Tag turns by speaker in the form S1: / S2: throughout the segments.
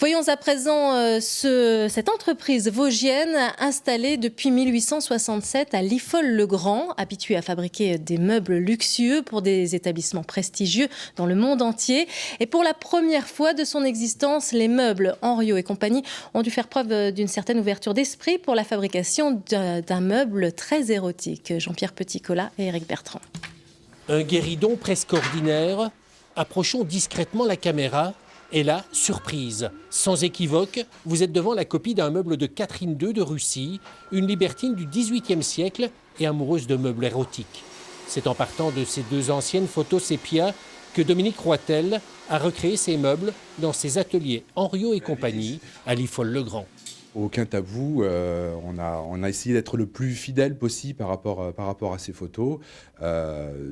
S1: Voyons à présent cette entreprise vosgienne installée depuis 1867 à Liffol-le-Grand, habituée à fabriquer des meubles luxueux pour des établissements prestigieux dans le monde entier. Et pour la première fois de son existence, les meubles Henriot et compagnie ont dû faire preuve d'une certaine ouverture d'esprit pour la fabrication d'un meuble très érotique. Jean-Pierre Petit-Colas et Éric Bertrand.
S2: Un guéridon presque ordinaire. Approchons discrètement la caméra. Et là, surprise, sans équivoque, vous êtes devant la copie d'un meuble de Catherine II de Russie, une libertine du XVIIIe siècle et amoureuse de meubles érotiques. C'est en partant de ces deux anciennes photos sépia que Dominique Roitel a recréé ces meubles dans ses ateliers Henriot et compagnie à Liffol-le-Grand.
S3: Aucun tabou, on a essayé d'être le plus fidèle possible par rapport à ces photos,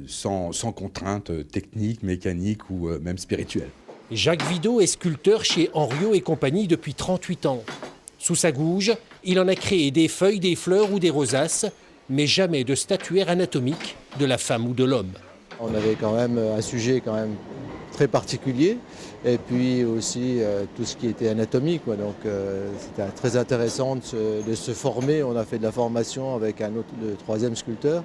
S3: sans contraintes techniques, mécaniques ou même spirituelles.
S2: Jacques Vidot est sculpteur chez Henriot et compagnie depuis 38 ans. Sous sa gouge, il en a créé des feuilles, des fleurs ou des rosaces, mais jamais de statuaire anatomique de la femme ou de l'homme.
S4: On avait quand même un sujet quand même très particulier, et puis aussi tout ce qui était anatomique. Donc c'était très intéressant de se former. On a fait de la formation avec le troisième sculpteur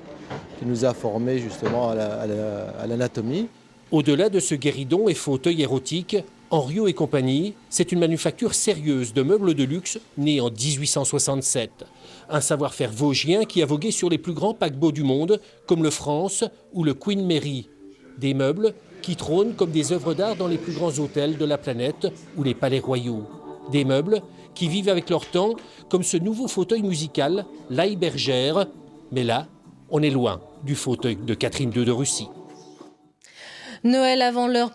S4: qui nous a formés justement à l'anatomie.
S2: Au-delà de ce guéridon et fauteuil érotique, Henriot et compagnie, c'est une manufacture sérieuse de meubles de luxe née en 1867. Un savoir-faire vosgien qui a vogué sur les plus grands paquebots du monde, comme le France ou le Queen Mary. Des meubles qui trônent comme des œuvres d'art dans les plus grands hôtels de la planète ou les palais royaux. Des meubles qui vivent avec leur temps, comme ce nouveau fauteuil musical, l'Aille Bergère. Mais là, on est loin du fauteuil de Catherine II de Russie.
S1: Noël avant l'heure